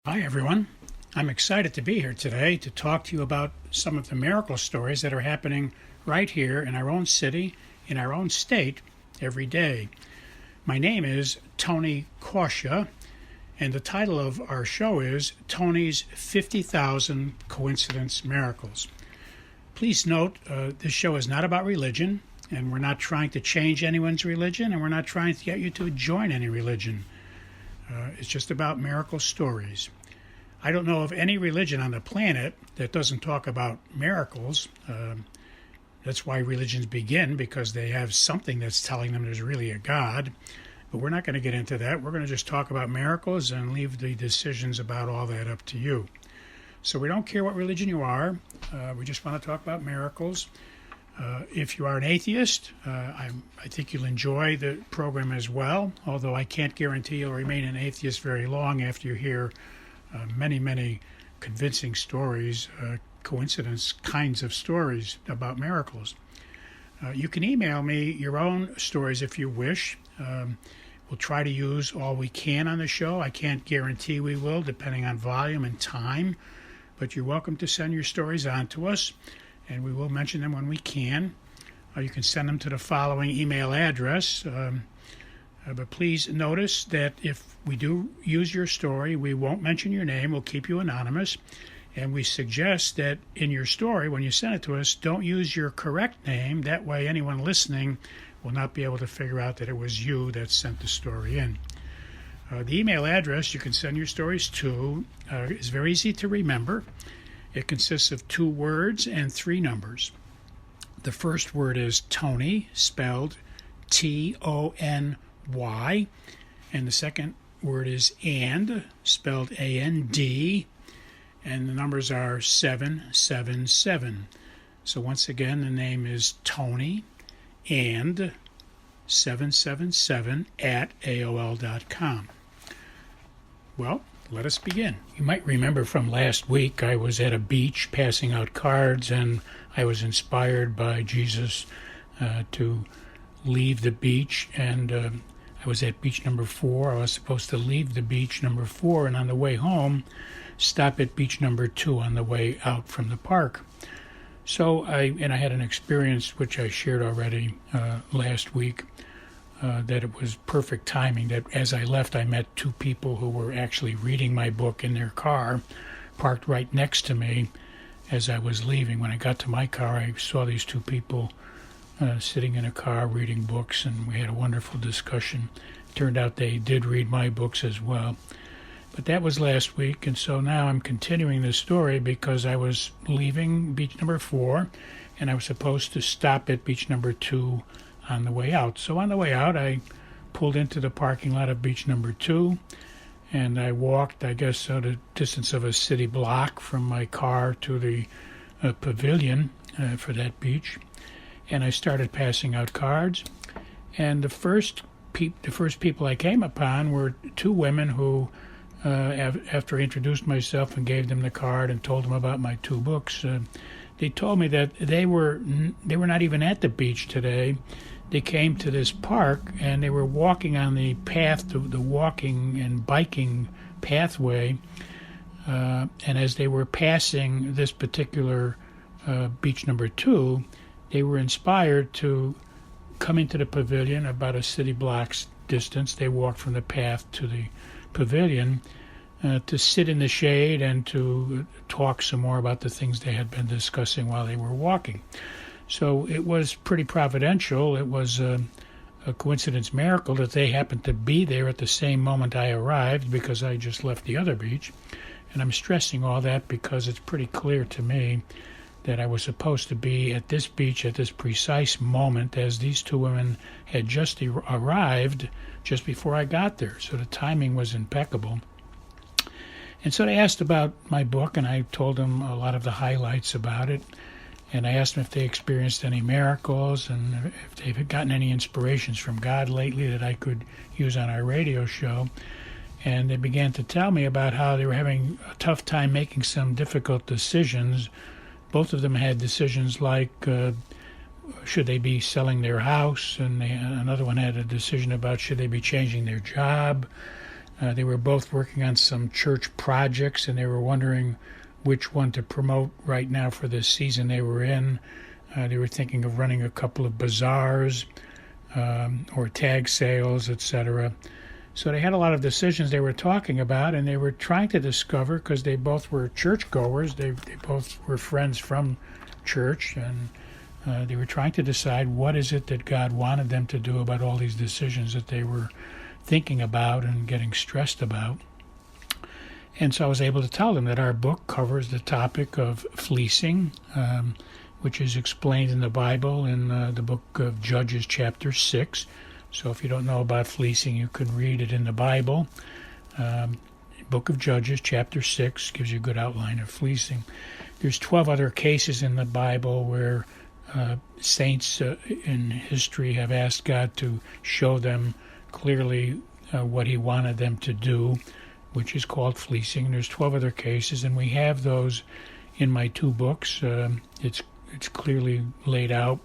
Hi, everyone. I'm excited to be here today to talk to you about some of the miracle stories that are happening right here in our own city, in our own state, every day. My name is Tony Kausha, and the title of our show is Tony's 50,000 Coincidence Miracles. Please note, this show is not about religion, and we're not trying to change anyone's religion, and we're not trying to get you to join any religion. It's just about miracle stories. I don't know of any religion on the planet that doesn't talk about miracles. That's why religions begin, because they have something that's telling them there's really a God. But we're not going to get into that. We're going to just talk about miracles and leave the decisions about all that up to you. So we don't care what religion you are. We just want to talk about miracles. If you are an atheist, I think you'll enjoy the program as well, although I can't guarantee you'll remain an atheist very long after you hear many convincing stories, coincidence kinds of stories about miracles. You can email me your own stories if you wish. We'll try to use all we can on the show. I can't guarantee we will, depending on volume and time, but you're welcome to send your stories on to us, and we will mention them when we can. You can send them to the following email address. But please notice that if we do use your story, we won't mention your name. We'll keep you anonymous. And we suggest that in your story, when you send it to us, don't use your correct name. That way anyone listening will not be able to figure out that it was you that sent the story in. The email address you can send your stories to is very easy to remember. It consists of 2 words and 3 numbers. The first word is Tony, spelled Tony, and the second word is and, spelled A-N-D, and the numbers are 777. So once again, the name is Tony and 777 at AOL.com. Well, let us begin. You might remember from last week I was at a beach passing out cards, and I was inspired by Jesus to leave the beach, and I was at beach number 4. I was supposed to leave the beach number 4, and on the way home, stop at beach number 2 on the way out from the park. So I had an experience which I shared already last week, that it was perfect timing, that as I left I met 2 people who were actually reading my book in their car, parked right next to me as I was leaving. When I got to my car, I saw these 2 people sitting in a car reading books, and we had a wonderful discussion. Turned out they did read my books as well. But that was last week, and so now I'm continuing this story because I was leaving beach number 4, and I was supposed to stop at beach number 2 on the way out. So on the way out, I pulled into the parking lot of beach number 2, and I walked, I guess, the distance of a city block from my car to the pavilion for that beach. And I started passing out cards, and the first people I came upon were 2 women who, after I introduced myself and gave them the card and told them about my 2 books, they told me that they were not even at the beach today. They came to this park, and they were walking on the path, the walking and biking pathway, and as they were passing this particular beach number 2, they were inspired to come into the pavilion about a city block's distance. They walked from the path to the pavilion to sit in the shade and to talk some more about the things they had been discussing while they were walking. So it was pretty providential. It was a coincidence miracle that they happened to be there at the same moment I arrived, because I just left the other beach. And I'm stressing all that because it's pretty clear to me that I was supposed to be at this beach at this precise moment, as these 2 women had just arrived just before I got there. So the timing was impeccable. And so they asked about my book, and I told them a lot of the highlights about it. And I asked them if they experienced any miracles and if they've gotten any inspirations from God lately that I could use on our radio show. And they began to tell me about how they were having a tough time making some difficult decisions. Both of them had decisions like should they be selling their house, and another one had a decision about should they be changing their job. They were both working on some church projects, and they were wondering which one to promote right now for this season they were in. They were thinking of running a couple of bazaars or tag sales, etc. So they had a lot of decisions they were talking about, and they were trying to discover, because they both were churchgoers, they both were friends from church, and they were trying to decide what is it that God wanted them to do about all these decisions that they were thinking about and getting stressed about. And so I was able to tell them that our book covers the topic of fleecing, which is explained in the Bible in the book of Judges chapter 6. So if you don't know about fleecing, you can read it in the Bible. Book of Judges chapter 6 gives you a good outline of fleecing. There's 12 other cases in the Bible where saints in history have asked God to show them clearly what he wanted them to do, which is called fleecing. There's 12 other cases, and we have those in my 2 books. It's clearly laid out,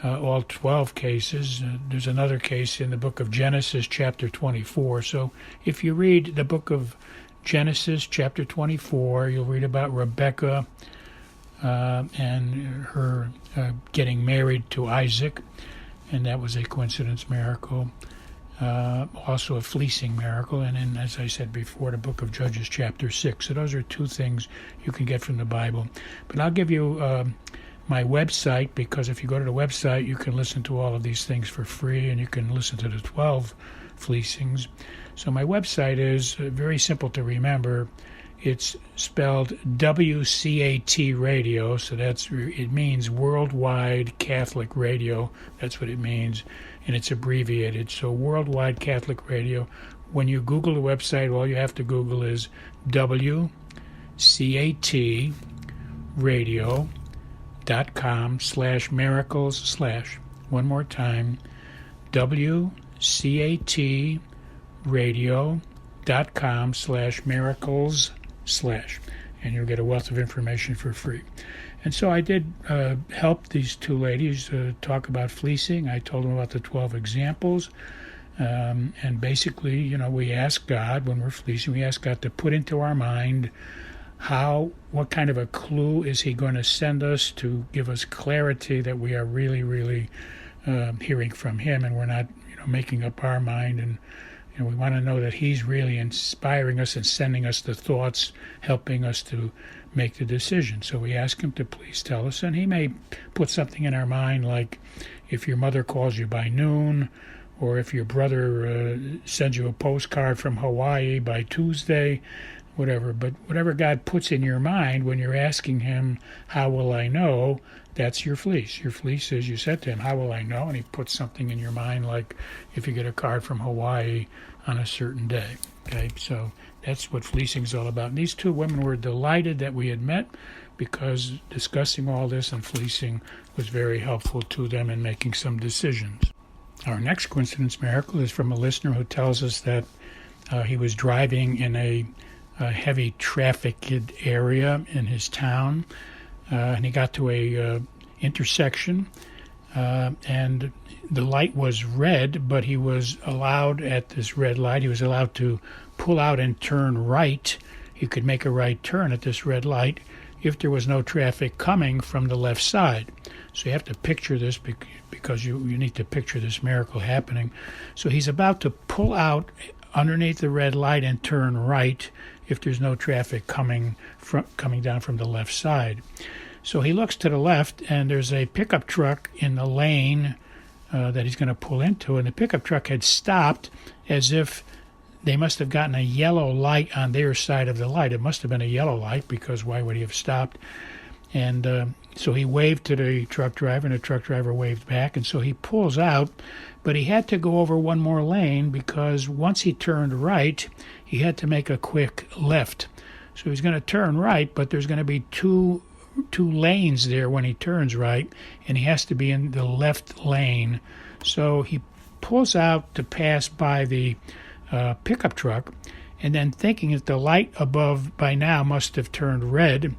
all 12 cases. There's another case in the book of Genesis chapter 24. So if you read the book of Genesis chapter 24, you'll read about Rebekah and her getting married to Isaac, and that was a coincidence miracle. Also a fleecing miracle, and then, as I said before, the book of Judges chapter 6. So those are 2 things you can get from the Bible. But I'll give you my website, because if you go to the website, you can listen to all of these things for free, and you can listen to the 12 fleecings. So my website is very simple to remember. It's spelled WCAT Radio, so it means Worldwide Catholic Radio. That's what it means, and it's abbreviated. So Worldwide Catholic Radio. When you Google the website, all you have to Google is WCATradio.com/miracles/ One more time, WCATradio.com/miracles/ and you'll get a wealth of information for free. And so I did help these 2 ladies talk about fleecing. I told them about the 12 examples. And basically, we ask God, when we're fleecing, we ask God to put into our mind what kind of a clue is he going to send us to give us clarity that we are really, really hearing from him, and we're not, making up our mind. And we want to know that he's really inspiring us and sending us the thoughts, helping us to make the decision. So we ask him to please tell us, and he may put something in our mind, like if your mother calls you by noon, or if your brother sends you a postcard from Hawaii by Tuesday, whatever. But whatever God puts in your mind when you're asking him, how will I know, that's your fleece. Your fleece is, you said to him, how will I know? And he puts something in your mind, like if you get a card from Hawaii on a certain day. Okay, so that's what fleecing is all about. And these 2 women were delighted that we had met, because discussing all this and fleecing was very helpful to them in making some decisions. Our next coincidence miracle is from a listener who tells us that he was driving in a heavy trafficked area in his town, and he got to a intersection, and the light was red, but he was allowed, at this red light, he was allowed to pull out and turn right. He could make a right turn at this red light if there was no traffic coming from the left side. So you have to picture this, because you need to picture this miracle happening. So he's about to pull out underneath the red light and turn right if there's no traffic coming down from the left side. So he looks to the left, and there's a pickup truck in the lane that he's going to pull into, and the pickup truck had stopped, as if they must have gotten a yellow light on their side of the light. It must have been a yellow light, because why would he have stopped? And so he waved to the truck driver, and the truck driver waved back, and so he pulls out, but he had to go over one more lane, because once he turned right, he had to make a quick left. So he's going to turn right, but there's going to be two lanes there when he turns right, and he has to be in the left lane. So he pulls out to pass by the pickup truck, and then thinking that the light above by now must have turned red,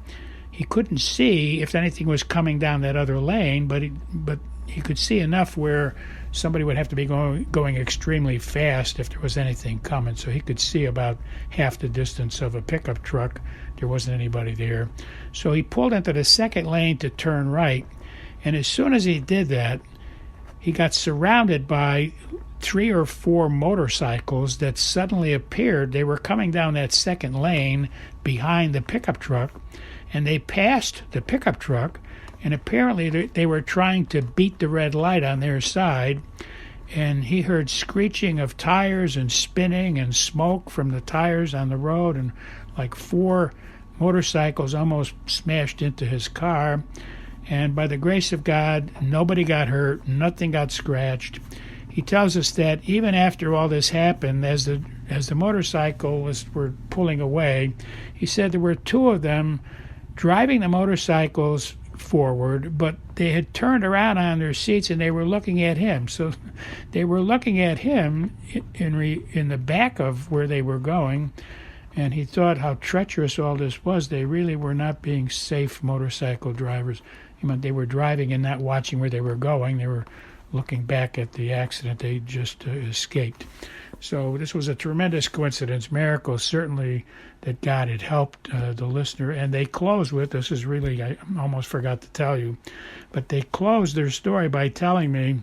he couldn't see if anything was coming down that other lane, but he could see enough where somebody would have to be going extremely fast if there was anything coming. So he could see about half the distance of a pickup truck. There wasn't anybody there. So he pulled into the second lane to turn right. And as soon as he did that, he got surrounded by 3 or 4 motorcycles that suddenly appeared. They were coming down that second lane behind the pickup truck, and they passed the pickup truck, and apparently they were trying to beat the red light on their side. And he heard screeching of tires and spinning and smoke from the tires on the road, and like 4 motorcycles almost smashed into his car. And by the grace of God, nobody got hurt, nothing got scratched. He tells us that even after all this happened, as the motorcyclists were pulling away, he said there were 2 of them driving the motorcycles forward, but they had turned around on their seats and they were looking at him. So they were looking at him in the back of where they were going, and he thought how treacherous all this was. They really were not being safe motorcycle drivers. They were driving and not watching where they were going. They were looking back at the accident they just escaped. So this was a tremendous coincidence, miracle, certainly, that God had helped the listener. And they closed with, this is really, I almost forgot to tell you, but they closed their story by telling me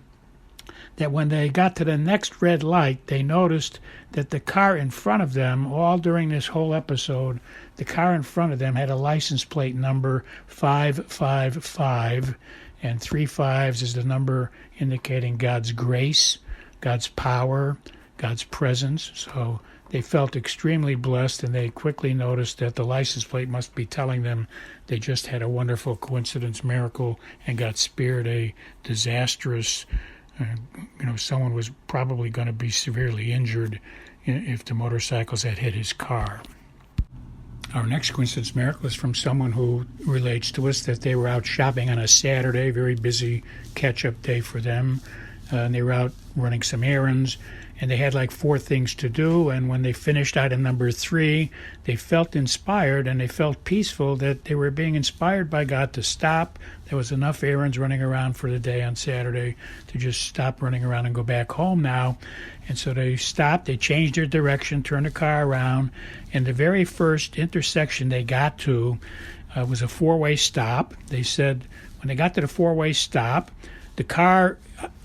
that when they got to the next red light, they noticed that the car in front of them, all during this whole episode, the car in front of them had a license plate number 555, and 3 5s is the number indicating God's grace, God's power, God's presence. So they felt extremely blessed, and they quickly noticed that the license plate must be telling them they just had a wonderful coincidence, miracle, and got spared a disastrous someone was probably going to be severely injured if the motorcycles had hit his car. Our next coincidence miracle is from someone who relates to us that they were out shopping on a Saturday, very busy catch-up day for them. And they were out running some errands, and they had like 4 things to do. And when they finished item number 3, they felt inspired and they felt peaceful that they were being inspired by God to stop. There was enough errands running around for the day on Saturday to just stop running around and go back home now. And so they stopped, they changed their direction, turned the car around, and the very first intersection they got to was a 4-way stop. They said when they got to the 4-way stop, the car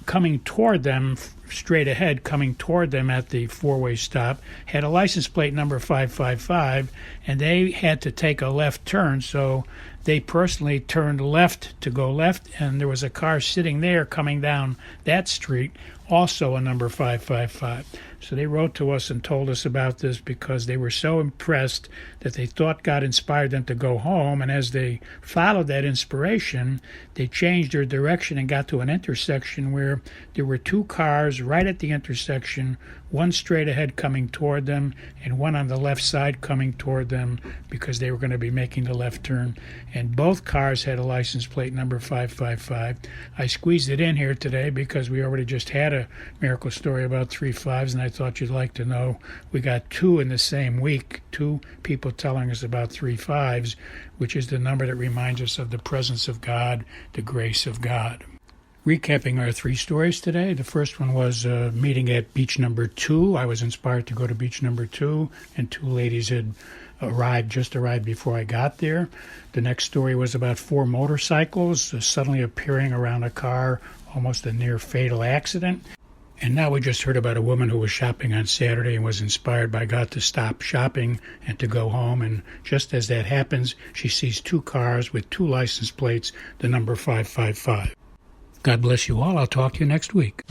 coming toward them, straight ahead, coming toward them at the 4-way stop, had a license plate number 555, and they had to take a left turn, so they personally turned left to go left, and there was a car sitting there coming down that street, also a number 555. So they wrote to us and told us about this because they were so impressed that they thought God inspired them to go home, and as they followed that inspiration, they changed their direction and got to an intersection where there were 2 cars right at the intersection, one straight ahead coming toward them and one on the left side coming toward them because they were going to be making the left turn, and both cars had a license plate number 555. I squeezed it in here today because we already just had a miracle story about 3 5s, and I thought you'd like to know we got 2 in the same week, 2 people telling us about 3 5s, which is the number that reminds us of the presence of God, the grace of God. Recapping our 3 stories today, the first one was a meeting at Beach-02. I was inspired to go to Beach-02, and 2 ladies had just arrived before I got there. The next story was about 4 motorcycles suddenly appearing around a car, almost a near fatal accident. And now we just heard about a woman who was shopping on Saturday and was inspired by God to stop shopping and to go home. And just as that happens, she sees 2 cars with 2 license plates, the number 555. God bless you all. I'll talk to you next week.